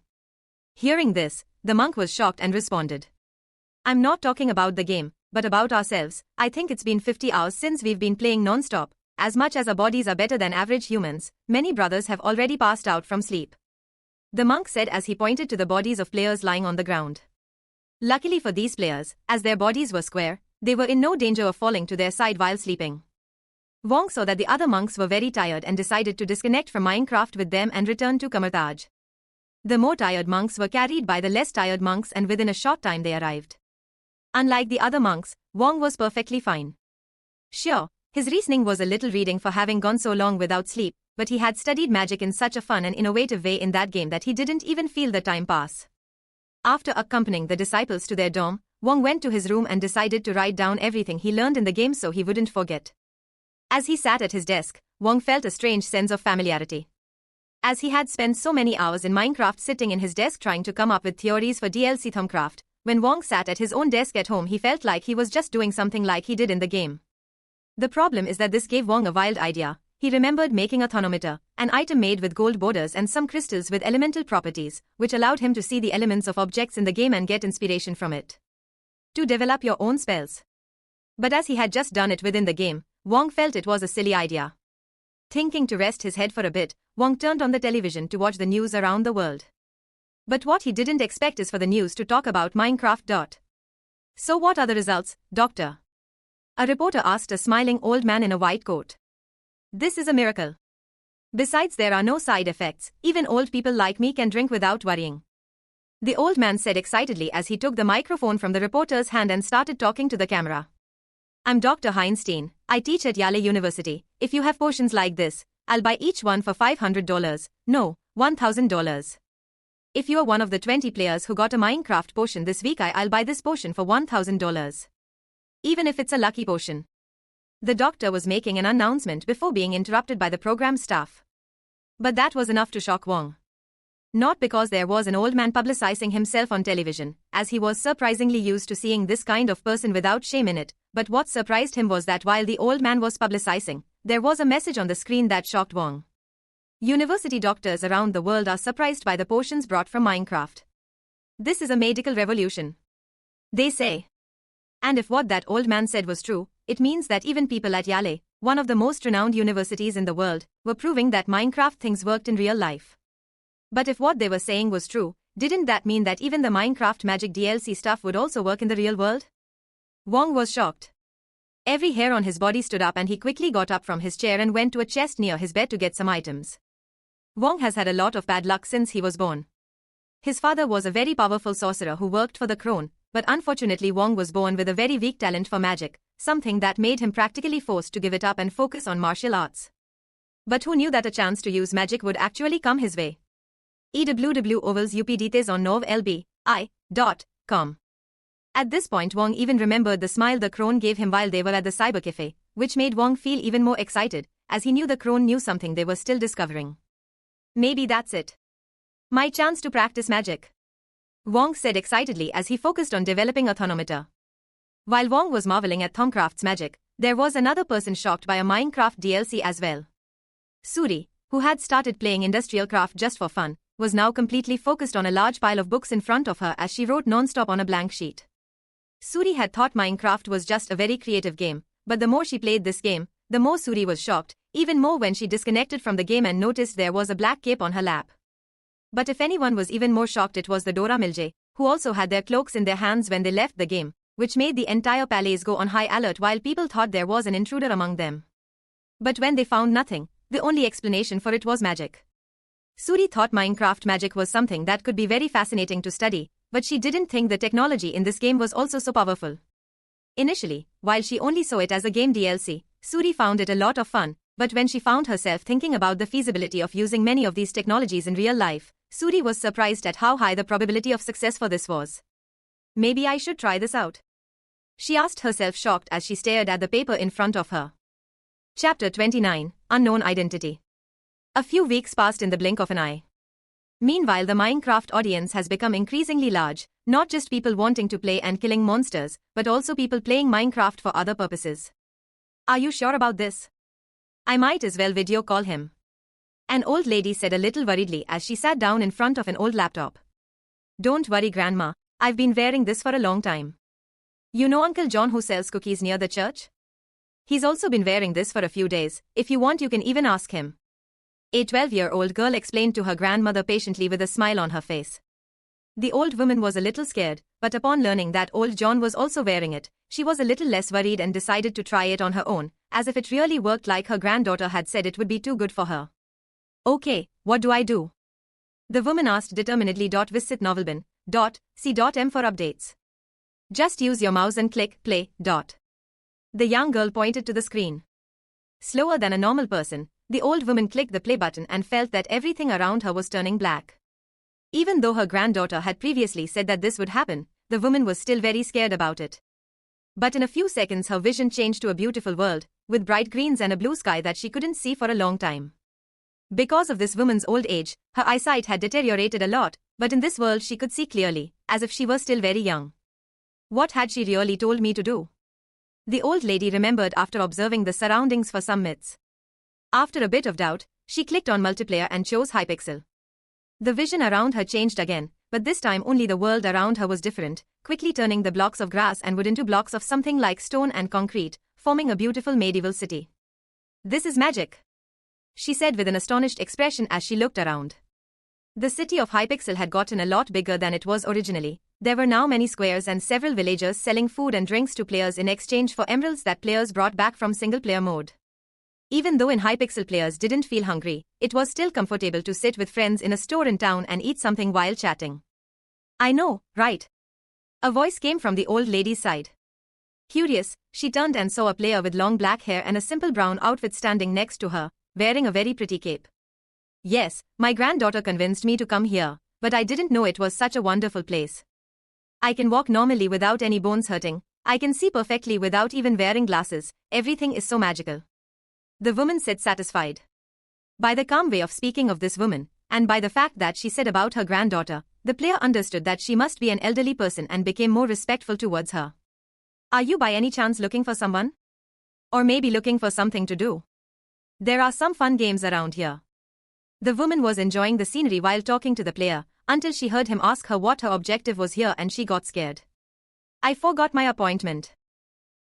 Hearing this, the monk was shocked and responded. I'm not talking about the game, but about ourselves. I think it's been 50 hours since we've been playing non-stop. As much as our bodies are better than average humans, many brothers have already passed out from sleep. The monk said as he pointed to the bodies of players lying on the ground. Luckily for these players, as their bodies were square, they were in no danger of falling to their side while sleeping. Wong saw that the other monks were very tired and decided to disconnect from Minecraft with them and return to Kamartaj. The more tired monks were carried by the less tired monks, and within a short time they arrived. Unlike the other monks, Wong was perfectly fine. Sure, his reasoning was a little reading for having gone so long without sleep, but he had studied magic in such a fun and innovative way in that game that he didn't even feel the time pass. After accompanying the disciples to their dorm, Wong went to his room and decided to write down everything he learned in the game so he wouldn't forget. As he sat at his desk, Wong felt a strange sense of familiarity. As he had spent so many hours in Minecraft sitting in his desk trying to come up with theories for DLC Thumbcraft, when Wong sat at his own desk at home he felt like he was just doing something like he did in the game. The problem is that this gave Wong a wild idea. He remembered making a tonometer, an item made with gold borders and some crystals with elemental properties, which allowed him to see the elements of objects in the game and get inspiration from it. To develop your own spells. But as he had just done it within the game, Wong felt it was a silly idea. Thinking to rest his head for a bit, Wong turned on the television to watch the news around the world. But what he didn't expect is for the news to talk about Minecraft. So what are the results, doctor? A reporter asked a smiling old man in a white coat. This is a miracle. Besides, there are no side effects. Even old people like me can drink without worrying. The old man said excitedly as he took the microphone from the reporter's hand and started talking to the camera. I'm Dr. Heinstein. I teach at Yale University. If you have potions like this, I'll buy each one for $500. No, $1,000. If you are one of the 20 players who got a Minecraft potion this week, I'll buy this potion for $1,000. Even if it's a lucky potion. The doctor was making an announcement before being interrupted by the program staff. But that was enough to shock Wong. Not because there was an old man publicizing himself on television, as he was surprisingly used to seeing this kind of person without shame in it, but what surprised him was that while the old man was publicizing, there was a message on the screen that shocked Wong. University doctors around the world are surprised by the potions brought from Minecraft. This is a medical revolution, they say. And if what that old man said was true, it means that even people at Yale, one of the most renowned universities in the world, were proving that Minecraft things worked in real life. But if what they were saying was true, didn't that mean that even the Minecraft magic DLC stuff would also work in the real world? Wong was shocked. Every hair on his body stood up and he quickly got up from his chair and went to a chest near his bed to get some items. Wong has had a lot of bad luck since he was born. His father was a very powerful sorcerer who worked for the crown, but unfortunately Wong was born with a very weak talent for magic, something that made him practically forced to give it up and focus on martial arts. But who knew that a chance to use magic would actually come his way? EWWOVELS on novelbi.com. At this point Wong even remembered the smile the crone gave him while they were at the cyber cafe, which made Wong feel even more excited, as he knew the crone knew something they were still discovering. Maybe that's it. My chance to practice magic, Wong said excitedly as he focused on developing a tonometer. While Wong was marveling at Thaumcraft's magic, there was another person shocked by a Minecraft DLC as well. Suri, who had started playing Industrial Craft just for fun, was now completely focused on a large pile of books in front of her as she wrote non-stop on a blank sheet. Suri had thought Minecraft was just a very creative game, but the more she played this game, the more Suri was shocked, even more when she disconnected from the game and noticed there was a black cape on her lap. But if anyone was even more shocked, it was the Dora Milaje, who also had their cloaks in their hands when they left the game, which made the entire palace go on high alert while people thought there was an intruder among them. But when they found nothing, the only explanation for it was magic. Suri thought Minecraft magic was something that could be very fascinating to study, but she didn't think the technology in this game was also so powerful. Initially, while she only saw it as a game DLC, Suri found it a lot of fun, but when she found herself thinking about the feasibility of using many of these technologies in real life, Suri was surprised at how high the probability of success for this was. Maybe I should try this out, she asked herself, shocked as she stared at the paper in front of her. Chapter 29, Unknown Identity. A few weeks passed in the blink of an eye. Meanwhile, the Minecraft audience has become increasingly large, not just people wanting to play and killing monsters, but also people playing Minecraft for other purposes. Are you sure about this? I might as well video call him, an old lady said a little worriedly as she sat down in front of an old laptop. Don't worry, Grandma, I've been wearing this for a long time. You know Uncle John who sells cookies near the church? He's also been wearing this for a few days. If you want, you can even ask him, a 12-year-old girl explained to her grandmother patiently with a smile on her face. The old woman was a little scared, but upon learning that old John was also wearing it, she was a little less worried and decided to try it on her own, as if it really worked like her granddaughter had said it would be too good for her. Okay, what do I do? The woman asked determinedly. Visit novelbin.c.m for updates. Just use your mouse and click play. The young girl pointed to the screen. Slower than a normal person, the old woman clicked the play button and felt that everything around her was turning black. Even though her granddaughter had previously said that this would happen, the woman was still very scared about it. But in a few seconds her vision changed to a beautiful world, with bright greens and a blue sky that she couldn't see for a long time. Because of this woman's old age, her eyesight had deteriorated a lot, but in this world she could see clearly, as if she were still very young. What had she really told me to do? The old lady remembered after observing the surroundings for some minutes. After a bit of doubt, she clicked on multiplayer and chose Hypixel. The vision around her changed again, but this time only the world around her was different, quickly turning the blocks of grass and wood into blocks of something like stone and concrete, forming a beautiful medieval city. This is magic, she said with an astonished expression as she looked around. The city of Hypixel had gotten a lot bigger than it was originally. There were now many squares and several villagers selling food and drinks to players in exchange for emeralds that players brought back from single-player mode. Even though in Hypixel players didn't feel hungry, it was still comfortable to sit with friends in a store in town and eat something while chatting. I know, right? A voice came from the old lady's side. Curious, she turned and saw a player with long black hair and a simple brown outfit standing next to her, wearing a very pretty cape. Yes, my granddaughter convinced me to come here, but I didn't know it was such a wonderful place. I can walk normally without any bones hurting, I can see perfectly without even wearing glasses, everything is so magical, the woman said, satisfied. By the calm way of speaking of this woman, and by the fact that she said about her granddaughter, the player understood that she must be an elderly person and became more respectful towards her. Are you by any chance looking for someone? Or maybe looking for something to do? There are some fun games around here. The woman was enjoying the scenery while talking to the player, until she heard him ask her what her objective was here and she got scared. I forgot my appointment.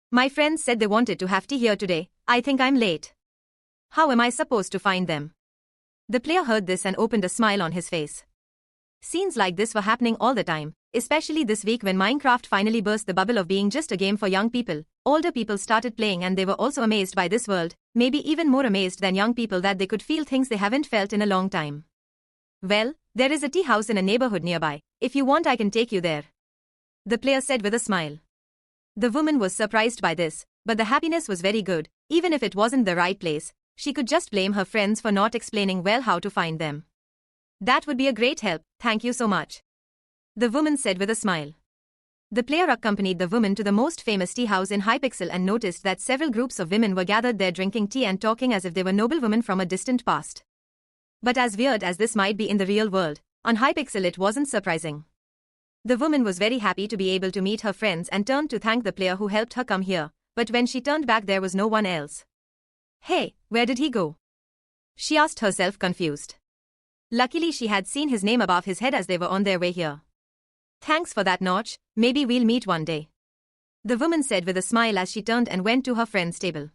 My friends said they wanted to have tea here today, I think I'm late. How am I supposed to find them? The player heard this and opened a smile on his face. Scenes like this were happening all the time, especially this week when Minecraft finally burst the bubble of being just a game for young people, older people started playing and they were also amazed by this world, maybe even more amazed than young people that they could feel things they haven't felt in a long time. Well, there is a tea house in a neighborhood nearby. If you want, I can take you there, the player said with a smile. The woman was surprised by this, but the happiness was very good. Even if it wasn't the right place, she could just blame her friends for not explaining well how to find them. That would be a great help, thank you so much, the woman said with a smile. The player accompanied the woman to the most famous tea house in Hypixel and noticed that several groups of women were gathered there drinking tea and talking as if they were noblewomen from a distant past. But as weird as this might be in the real world, on Hypixel it wasn't surprising. The woman was very happy to be able to meet her friends and turned to thank the player who helped her come here, but when she turned back there was no one else. Hey, where did he go? She asked herself confused. Luckily she had seen his name above his head as they were on their way here. Thanks for that, Notch, maybe we'll meet one day, the woman said with a smile as she turned and went to her friend's table.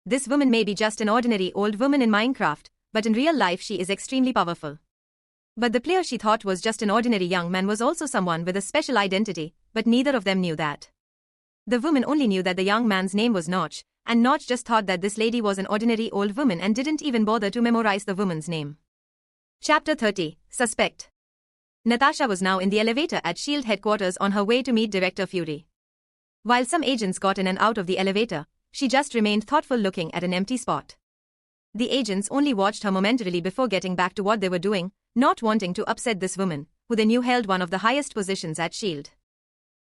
This woman may be just an ordinary old woman in Minecraft, but in real life she is extremely powerful. But the player she thought was just an ordinary young man was also someone with a special identity, but neither of them knew that. The woman only knew that the young man's name was Notch, and Notch just thought that this lady was an ordinary old woman and didn't even bother to memorize the woman's name. Chapter 30, Suspect. Natasha was now in the elevator at SHIELD headquarters on her way to meet Director Fury. While some agents got in and out of the elevator, she just remained thoughtful looking at an empty spot. The agents only watched her momentarily before getting back to what they were doing, not wanting to upset this woman, who they knew held one of the highest positions at SHIELD.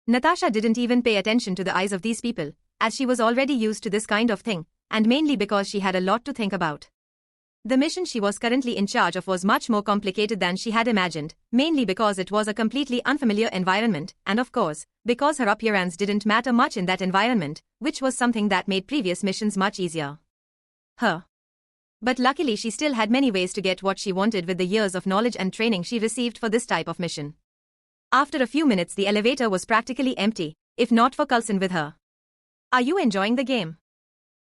Natasha didn't even pay attention to the eyes of these people, as she was already used to this kind of thing, and mainly because she had a lot to think about. The mission she was currently in charge of was much more complicated than she had imagined, mainly because it was a completely unfamiliar environment, and of course, because her appearance didn't matter much in that environment, which was something that made previous missions much easier. But luckily she still had many ways to get what she wanted with the years of knowledge and training she received for this type of mission. After a few minutes the elevator was practically empty, if not for Coulson with her. Are you enjoying the game?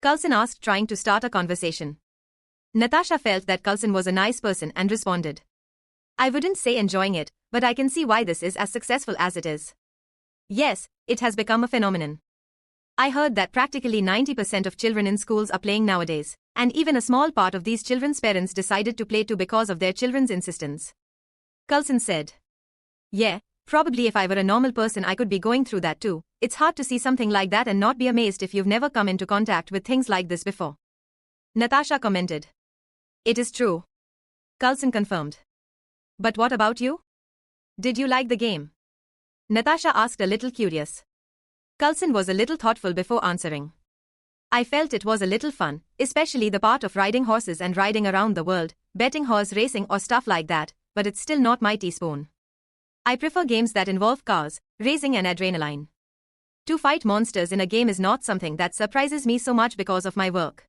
Coulson asked, trying to start a conversation. Natasha felt that Coulson was a nice person and responded. I wouldn't say enjoying it, but I can see why this is as successful as it is. Yes, it has become a phenomenon. I heard that practically 90% of children in schools are playing nowadays, and even a small part of these children's parents decided to play too because of their children's insistence, Coulson said. Yeah, probably if I were a normal person I could be going through that too. It's hard to see something like that and not be amazed if you've never come into contact with things like this before, Natasha commented. It is true, Coulson confirmed. But what about you? Did you like the game? Natasha asked, a little curious. Coulson was a little thoughtful before answering. I felt it was a little fun, especially the part of riding horses and riding around the world, betting horse racing or stuff like that, but it's still not my teaspoon. I prefer games that involve cars, racing and adrenaline. To fight monsters in a game is not something that surprises me so much because of my work.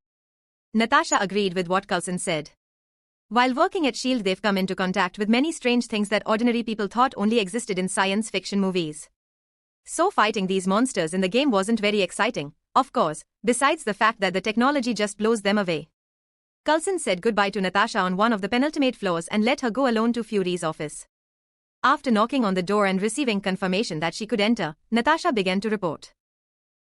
Natasha agreed with what Coulson said. While working at SHIELD they've come into contact with many strange things that ordinary people thought only existed in science fiction movies. So fighting these monsters in the game wasn't very exciting, of course, besides the fact that the technology just blows them away. Coulson said goodbye to Natasha on one of the penultimate floors and let her go alone to Fury's office. After knocking on the door and receiving confirmation that she could enter, Natasha began to report.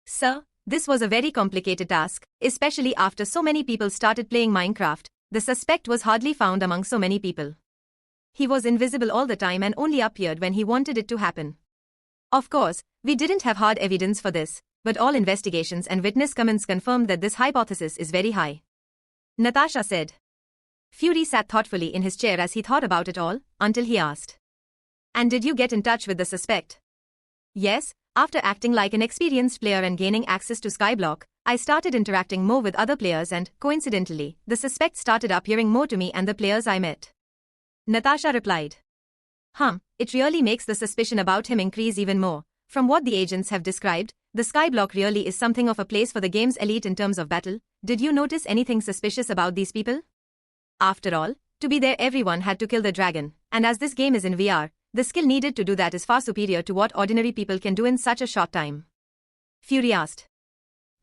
Sir, this was a very complicated task, especially after so many people started playing Minecraft. The suspect was hardly found among so many people. He was invisible all the time and only appeared when he wanted it to happen. Of course, we didn't have hard evidence for this, but all investigations and witness comments confirmed that this hypothesis is very high, Natasha said. Fury sat thoughtfully in his chair as he thought about it all, until he asked. And did you get in touch with the suspect? Yes, after acting like an experienced player and gaining access to Skyblock, I started interacting more with other players and, coincidentally, the suspect started appearing more to me and the players I met, Natasha replied. It really makes the suspicion about him increase even more. From what the agents have described, the Skyblock really is something of a place for the game's elite in terms of battle. Did you notice anything suspicious about these people? After all, to be there everyone had to kill the dragon, and as this game is in VR, the skill needed to do that is far superior to what ordinary people can do in such a short time, Fury asked.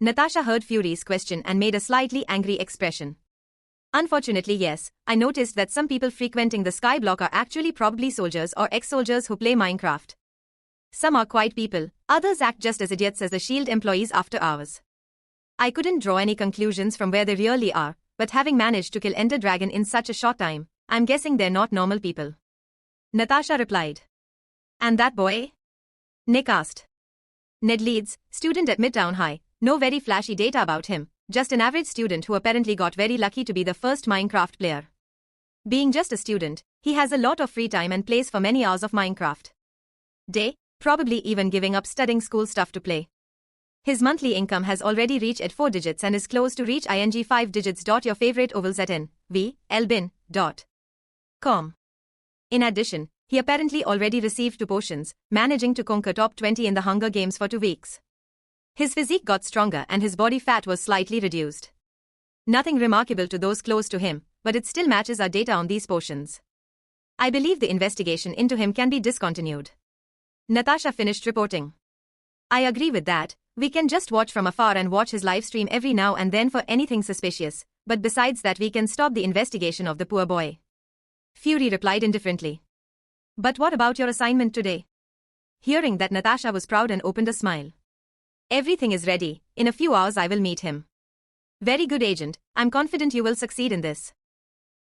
Natasha heard Fury's question and made a slightly angry expression. Unfortunately, yes, I noticed that some people frequenting the Skyblock are actually probably soldiers or ex-soldiers who play Minecraft. Some are quiet people, others act just as idiots as the S.H.I.E.L.D. employees after hours. I couldn't draw any conclusions from where they really are, but having managed to kill Ender Dragon in such a short time, I'm guessing they're not normal people. Natasha replied. And that boy? Nick asked. Ned Leeds, student at Midtown High, no very flashy data about him, just an average student who apparently got very lucky to be the first Minecraft player. Being just a student, he has a lot of free time and plays for many hours of Minecraft day, probably even giving up studying school stuff to play. His monthly income has already reached at 4 digits and is close to reach ing 5 digits. Your favorite ovals at nvlbin.com. In addition, he apparently already received 2 potions, managing to conquer top 20 in the Hunger Games for 2 weeks. His physique got stronger and his body fat was slightly reduced. Nothing remarkable to those close to him, but it still matches our data on these potions. I believe the investigation into him can be discontinued. Natasha finished reporting. I agree with that. We can just watch from afar and watch his live stream every now and then for anything suspicious, but besides that we can stop the investigation of the poor boy. Fury replied indifferently. But what about your assignment today? Hearing that, Natasha was proud and opened a smile. Everything is ready, in a few hours I will meet him. Very good, Agent, I'm confident you will succeed in this.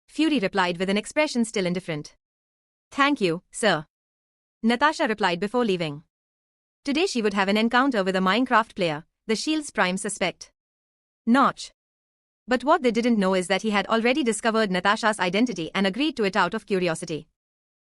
Fury replied with an expression still indifferent. Thank you, sir. Natasha replied before leaving. Today she would have an encounter with a Minecraft player, the S.H.I.E.L.D.'s prime suspect. Notch. But what they didn't know is that he had already discovered Natasha's identity and agreed to it out of curiosity.